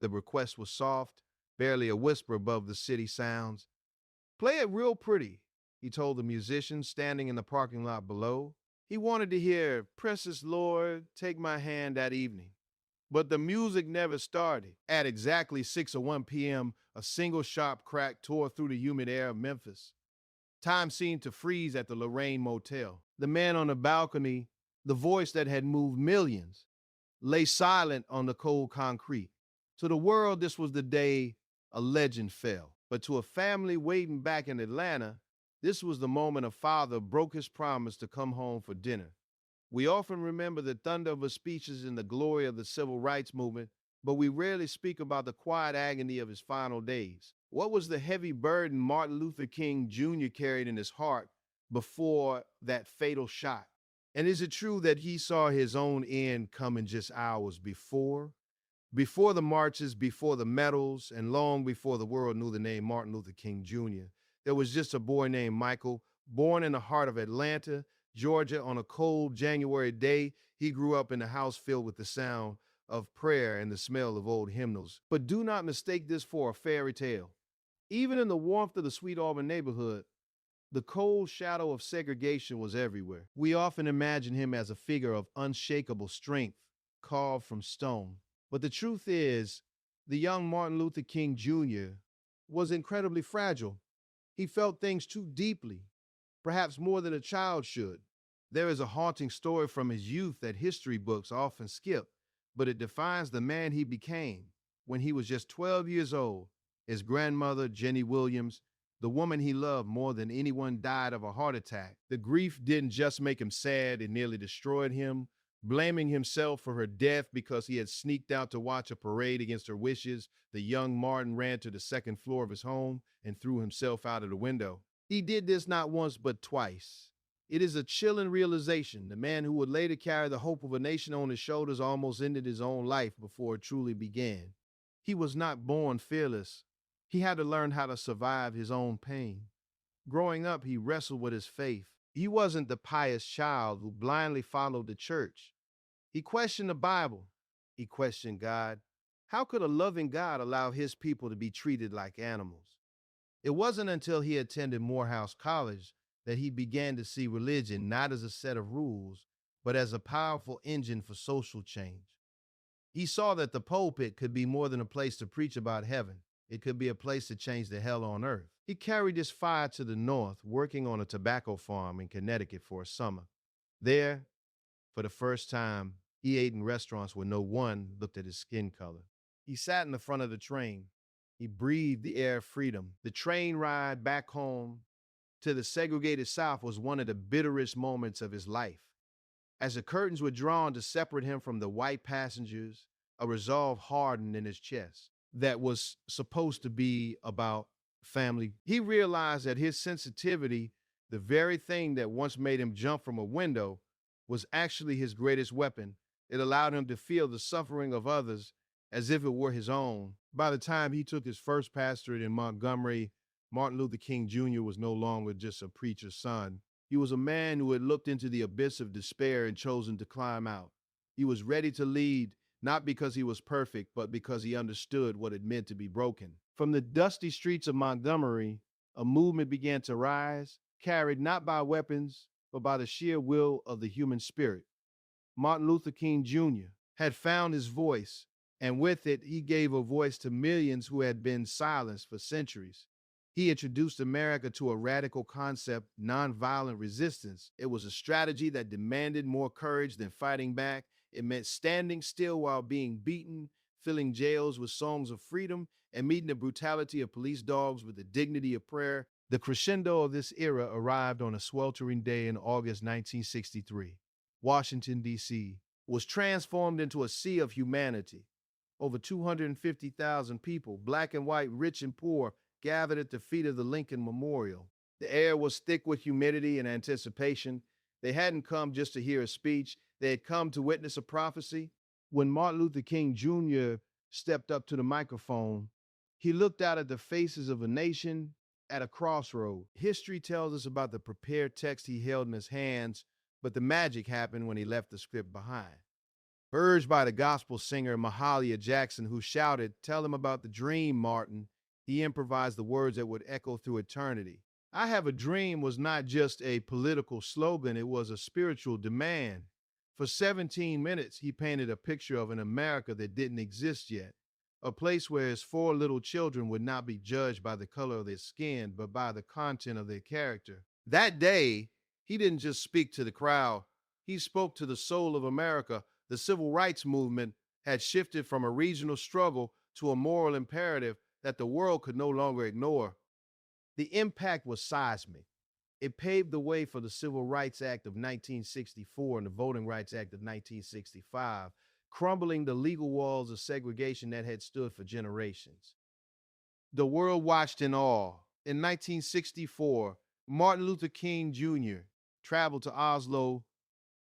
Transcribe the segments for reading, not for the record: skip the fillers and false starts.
The request was soft, barely a whisper above the city sounds. Play it real pretty, he told the musician standing in the parking lot below. He wanted to hear Precious Lord, Take My Hand that evening. But the music never started. At exactly 6:01 p.m., a single sharp crack tore through the humid air of Memphis. Time seemed to freeze at the Lorraine Motel. The man on the balcony, the voice that had moved millions, lay silent on the cold concrete. To the world, this was the day a legend fell. But to a family waiting back in Atlanta, this was the moment a father broke his promise to come home for dinner. We often remember the thunder of his speeches and the glory of the civil rights movement, but we rarely speak about the quiet agony of his final days. What was the heavy burden Martin Luther King Jr. carried in his heart before that fatal shot? And is it true that he saw his own end coming just hours before? Before the marches, before the medals, and long before the world knew the name Martin Luther King Jr., there was just a boy named Michael, born in the heart of Atlanta, Georgia, on a cold January day. He grew up in a house filled with the sound of prayer and the smell of old hymnals. But do not mistake this for a fairy tale. Even in the warmth of the Sweet Auburn neighborhood, the cold shadow of segregation was everywhere. We often imagine him as a figure of unshakable strength, carved from stone. But the truth is, the young Martin Luther King Jr. was incredibly fragile. He felt things too deeply, perhaps more than a child should. There is a haunting story from his youth that history books often skip, but it defines the man he became. When he was just 12 years old, his grandmother, Jennie Williams, the woman he loved more than anyone, died of a heart attack. The grief didn't just make him sad, it nearly destroyed him. Blaming himself for her death because he had sneaked out to watch a parade against her wishes, the young Martin ran to the second floor of his home and threw himself out of the window. He did this not once but twice. It is a chilling realization. The man who would later carry the hope of a nation on his shoulders almost ended his own life before it truly began. He was not born fearless. He had to learn how to survive his own pain. Growing up, he wrestled with his faith. He wasn't the pious child who blindly followed the church. He questioned the Bible. He questioned God. How could a loving God allow his people to be treated like animals? It wasn't until he attended Morehouse College that he began to see religion not as a set of rules, but as a powerful engine for social change. He saw that the pulpit could be more than a place to preach about heaven. It could be a place to change the hell on earth. He carried this fire to the north, working on a tobacco farm in Connecticut for a summer. There, for the first time, he ate in restaurants where no one looked at his skin color. He sat in the front of the train. He breathed the air of freedom. The train ride back home to the segregated South was one of the bitterest moments of his life. As the curtains were drawn to separate him from the white passengers, a resolve hardened in his chest that was supposed to be about family. He realized that his sensitivity, the very thing that once made him jump from a window, was actually his greatest weapon. It allowed him to feel the suffering of others as if it were his own. By the time he took his first pastorate in Montgomery, Martin Luther King Jr. was no longer just a preacher's son. He was a man who had looked into the abyss of despair and chosen to climb out. He was ready to lead, not because he was perfect, but because he understood what it meant to be broken. From the dusty streets of Montgomery, a movement began to rise, carried not by weapons, but by the sheer will of the human spirit. Martin Luther King Jr. had found his voice, and with it, he gave a voice to millions who had been silenced for centuries. He introduced America to a radical concept, nonviolent resistance. It was a strategy that demanded more courage than fighting back. It meant standing still while being beaten, filling jails with songs of freedom, and meeting the brutality of police dogs with the dignity of prayer. The crescendo of this era arrived on a sweltering day in August 1963. Washington, D.C. was transformed into a sea of humanity. Over 250,000 people, black and white, rich and poor, gathered at the feet of the Lincoln Memorial. The air was thick with humidity and anticipation. They hadn't come just to hear a speech. They had come to witness a prophecy. When Martin Luther King Jr. stepped up to the microphone, he looked out at the faces of a nation at a crossroad. History tells us about the prepared text he held in his hands, but the magic happened when he left the script behind. Urged by the gospel singer Mahalia Jackson, who shouted, "Tell him about the dream, Martin," he improvised the words that would echo through eternity. "I have a dream" was not just a political slogan, it was a spiritual demand. For 17 minutes, he painted a picture of an America that didn't exist yet, a place where his four little children would not be judged by the color of their skin, but by the content of their character. That day, he didn't just speak to the crowd, he spoke to the soul of America. The civil rights movement had shifted from a regional struggle to a moral imperative that the world could no longer ignore. The impact was seismic. It paved the way for the Civil Rights Act of 1964 and the Voting Rights Act of 1965, crumbling the legal walls of segregation that had stood for generations. The world watched in awe. In 1964, Martin Luther King Jr. traveled to Oslo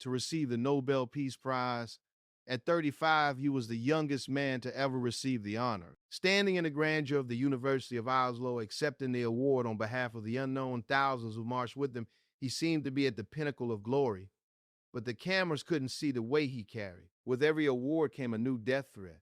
to receive the Nobel Peace Prize. At 35, he was the youngest man to ever receive the honor. Standing in the grandeur of the University of Oslo, accepting the award on behalf of the unknown thousands who marched with him, he seemed to be at the pinnacle of glory. But the cameras couldn't see the weight he carried. With every award came a new death threat.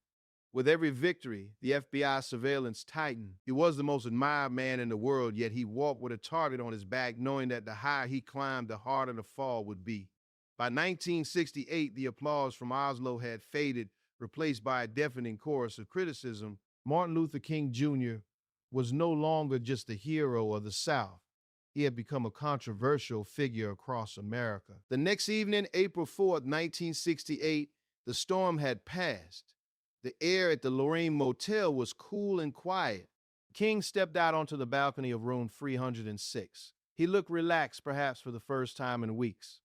With every victory, the FBI surveillance tightened. He was the most admired man in the world, yet he walked with a target on his back, knowing that the higher he climbed, the harder the fall would be. By 1968, the applause from Oslo had faded, replaced by a deafening chorus of criticism. Martin Luther King Jr. was no longer just a hero of the South. He had become a controversial figure across America. The next evening, April 4th, 1968, the storm had passed. The air at the Lorraine Motel was cool and quiet. King stepped out onto the balcony of room 306. He looked relaxed, perhaps for the first time in weeks.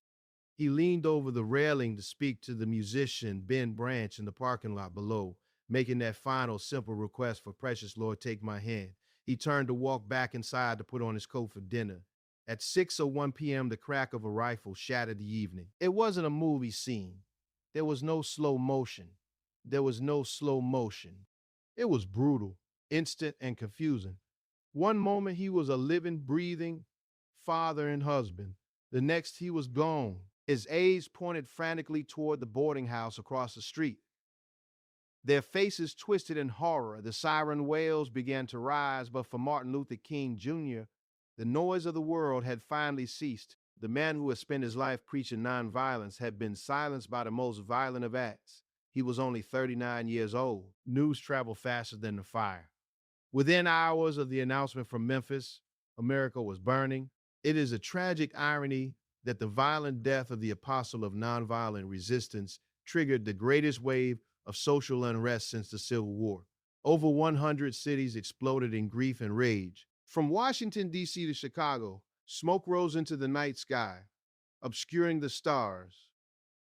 He leaned over the railing to speak to the musician Ben Branch in the parking lot below, making that final simple request for "Precious Lord, take my hand." He turned to walk back inside to put on his coat for dinner. At 6:01 p.m., the crack of a rifle shattered the evening. It wasn't a movie scene. There was no slow motion. There was no slow motion. It was brutal, instant, and confusing. One moment he was a living, breathing father and husband. The next he was gone. His aides pointed frantically toward the boarding house across the street. Their faces twisted in horror. The siren wails began to rise, but for Martin Luther King Jr., the noise of the world had finally ceased. The man who had spent his life preaching nonviolence had been silenced by the most violent of acts. He was only 39 years old. News traveled faster than the fire. Within hours of the announcement from Memphis, America was burning. It is a tragic irony that the violent death of the apostle of nonviolent resistance triggered the greatest wave of social unrest since the Civil War. Over 100 cities exploded in grief and rage. From Washington, D.C. to Chicago, smoke rose into the night sky, obscuring the stars.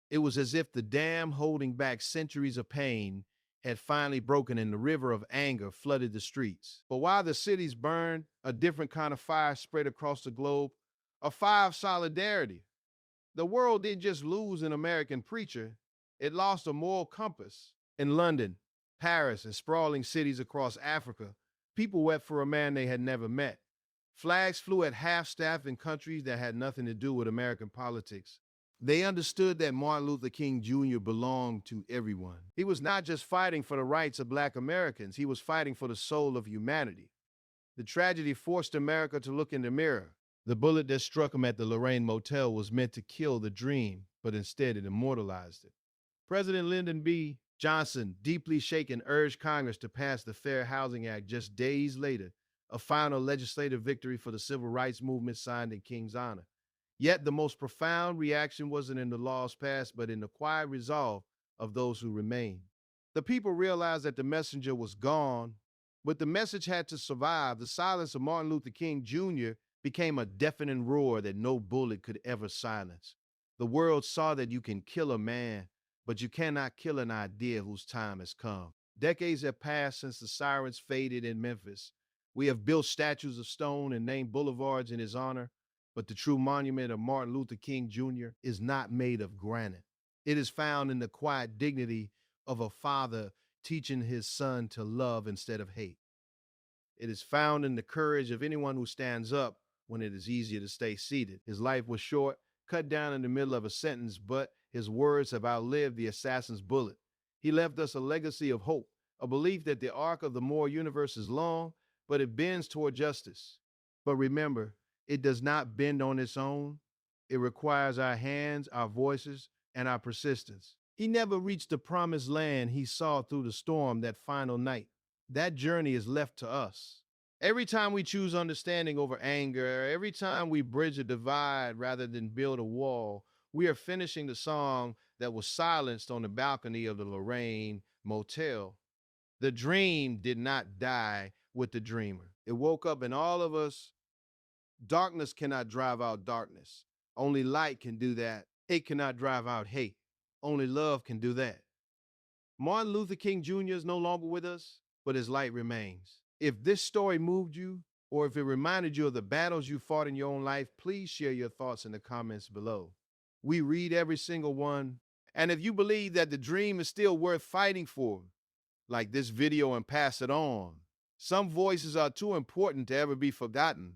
It was as if the dam holding back centuries of pain had finally broken and the river of anger flooded the streets. But while the cities burned, a different kind of fire spread across the globe, a fire of solidarity. The world didn't just lose an American preacher, it lost a moral compass. In London, Paris, and sprawling cities across Africa, people wept for a man they had never met. Flags flew at half-staff in countries that had nothing to do with American politics. They understood that Martin Luther King Jr. belonged to everyone. He was not just fighting for the rights of Black Americans, he was fighting for the soul of humanity. The tragedy forced America to look in the mirror. The bullet that struck him at the Lorraine Motel was meant to kill the dream, but instead it immortalized it. President Lyndon B. Johnson, deeply shaken, urged Congress to pass the Fair Housing Act just days later, a final legislative victory for the civil rights movement signed in King's honor. Yet the most profound reaction wasn't in the laws passed, but in the quiet resolve of those who remained. The people realized that the messenger was gone, but the message had to survive. The silence of Martin Luther King Jr. became a deafening roar that no bullet could ever silence. The world saw that you can kill a man, but you cannot kill an idea whose time has come. Decades have passed since the sirens faded in Memphis. We have built statues of stone and named boulevards in his honor, but the true monument of Martin Luther King Jr. is not made of granite. It is found in the quiet dignity of a father teaching his son to love instead of hate. It is found in the courage of anyone who stands up when it is easier to stay seated. His life was short, cut down in the middle of a sentence, but His words have outlived the assassin's bullet. He left us a legacy of hope, a belief that the arc of the moral universe is long, but it bends toward justice. But remember, it does not bend on its own. It requires our hands, our voices, and our persistence. He never reached the promised land he saw through the storm that final night. That journey is left to us. Every time we choose understanding over anger, every time we bridge a divide rather than build a wall, we are finishing the song that was silenced on the balcony of the Lorraine Motel. The dream did not die with the dreamer. It woke up in all of us. Darkness cannot drive out darkness. Only light can do that. Hate cannot drive out hate. Only love can do that. Martin Luther King Jr. is no longer with us, but his light remains. If this story moved you, or if it reminded you of the battles you fought in your own life, please share your thoughts in the comments below. We read every single one. And if you believe that the dream is still worth fighting for, like this video and pass it on. Some voices are too important to ever be forgotten.